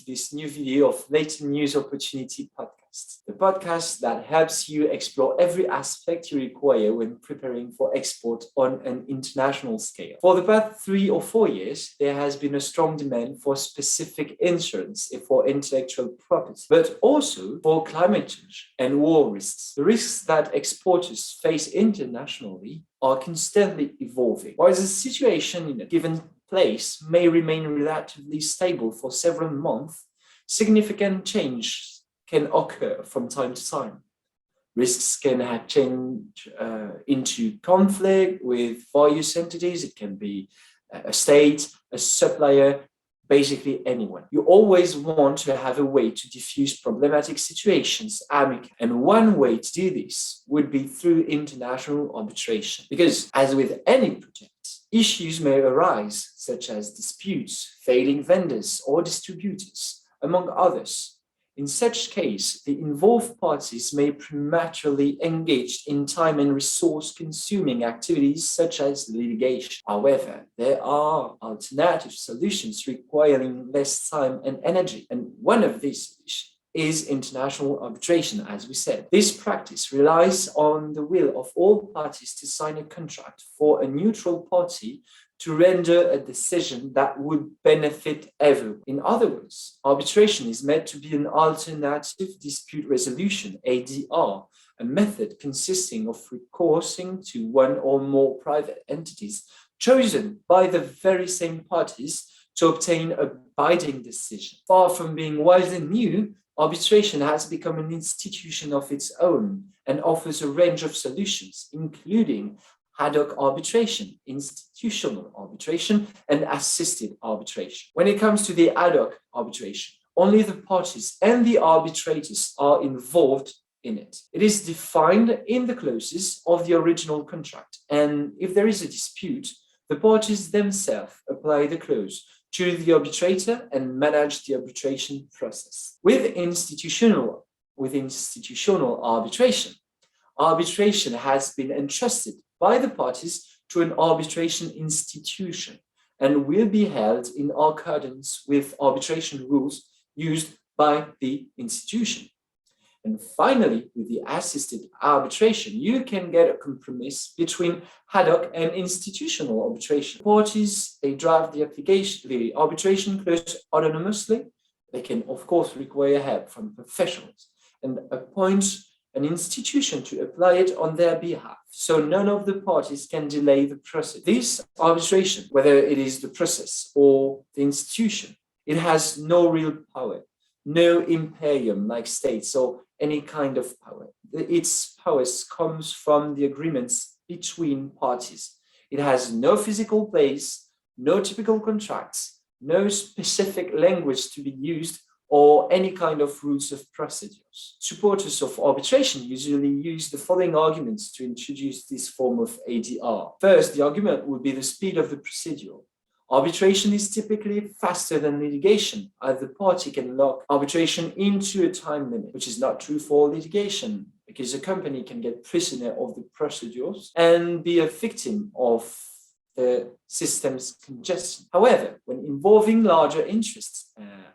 to this new video of Latent News Opportunity Podcast, the podcast that helps you explore every aspect you require when preparing for export on an international scale. For the past 3 or 4 years, there has been a strong demand for specific insurance for intellectual property, but also for climate change and war risks. The risks that exporters face internationally are constantly evolving. While the situation in a given place may remain relatively stable for several months, significant change can occur from time to time. Risks can have change into conflict with various entities. It can be a state, a supplier, basically anyone. You always want to have a way to diffuse problematic situations amicably. And one way to do this would be through international arbitration. Because as with any project, issues may arise, such as disputes, failing vendors or distributors, among others. In such case, the involved parties may prematurely engage in time and resource-consuming activities such as litigation. However, there are alternative solutions requiring less time and energy, and one of these solutions is international arbitration, as we said. This practice relies on the will of all parties to sign a contract for a neutral party to render a decision that would benefit everyone. In other words, arbitration is meant to be an alternative dispute resolution, ADR, a method consisting of recourse to one or more private entities chosen by the very same parties to obtain a binding decision. Far from being widely new, arbitration has become an institution of its own and offers a range of solutions, including ad hoc arbitration, institutional arbitration, and assisted arbitration. When it comes to the ad hoc arbitration, only the parties and the arbitrators are involved in it. It is defined in the clauses of the original contract, and if there is a dispute, the parties themselves apply the clause to the arbitrator and manage the arbitration process. With institutional arbitration, arbitration has been entrusted by the parties to an arbitration institution and will be held in accordance with arbitration rules used by the institution. And finally, with the assisted arbitration, you can get a compromise between ad hoc and institutional arbitration. Parties, they draft the arbitration clause autonomously. They can, of course, require help from professionals and appoint an institution to apply it on their behalf. So none of the parties can delay the process. This arbitration, whether it is the process or the institution, it has no real power, no imperium like states or any kind of power. Its powers comes from the agreements between parties. It has no physical place, no typical contracts, no specific language to be used, or any kind of rules of procedures. Supporters of arbitration usually use the following arguments to introduce this form of ADR. First, the argument would be the speed of the procedure. Arbitration is typically faster than litigation, as the party can lock arbitration into a time limit, which is not true for litigation, because a company can get prisoner of the procedures and be a victim of the system's congestion. However, when involving larger interests,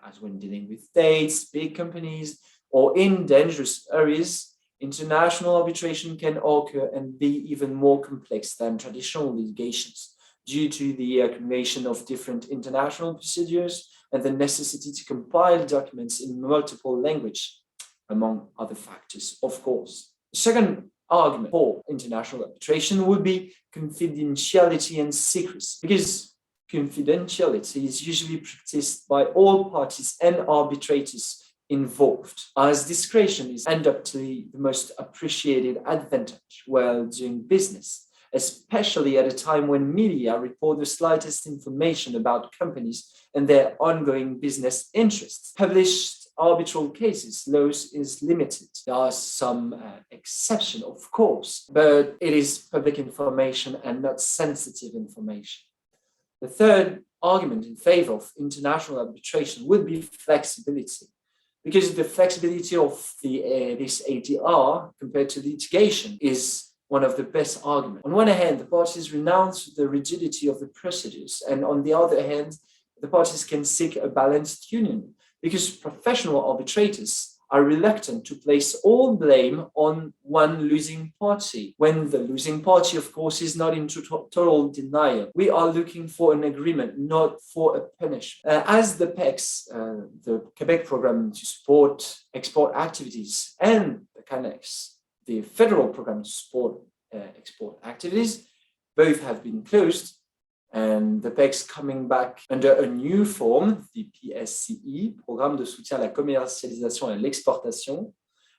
as when dealing with states, big companies, or in dangerous areas, international arbitration can occur and be even more complex than traditional litigations due to the accumulation of different international procedures and the necessity to compile documents in multiple languages, among other factors, of course. The second argument for international arbitration would be confidentiality and secrecy, because confidentiality is usually practiced by all parties and arbitrators involved, as discretion is undoubtedly the most appreciated advantage while doing business, especially at a time when media report the slightest information about companies and their ongoing business interests. Published arbitral cases, laws is limited. There are some exceptions, of course, but it is public information and not sensitive information. The third argument in favor of international arbitration would be flexibility, because the flexibility of this ADR compared to litigation is one of the best arguments. On one hand, the parties renounce the rigidity of the procedures, and on the other hand, the parties can seek a balanced union because professional arbitrators are reluctant to place all blame on one losing party, when the losing party, of course, is not in total denial. We are looking for an agreement, not for a punishment. As the PECS, the Quebec Program to Support Export Activities, and the CANEX, the Federal Program to Support Export Activities, both have been closed, and the PECS coming back under a new form, the PSCE, Programme de soutien à la commercialisation et à l'exportation.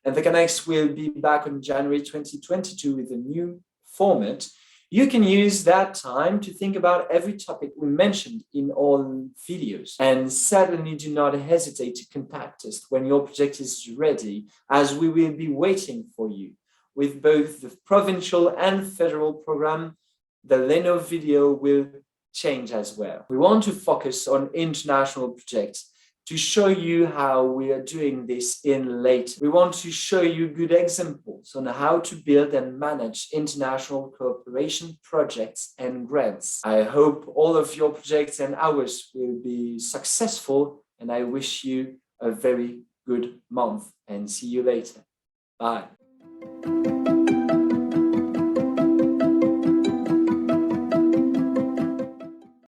And the CANEX will be back on January 2022 with a new format. You can use that time to think about every topic we mentioned in all videos. And certainly do not hesitate to contact us when your project is ready, as we will be waiting for you. With both the provincial and federal program, the Leno video will change as well. We want to focus on international projects to show you how we are doing this in later. We want to show you good examples on how to build and manage international cooperation projects and grants. I hope all of your projects and ours will be successful, and I wish you a very good month, and see you later. Bye.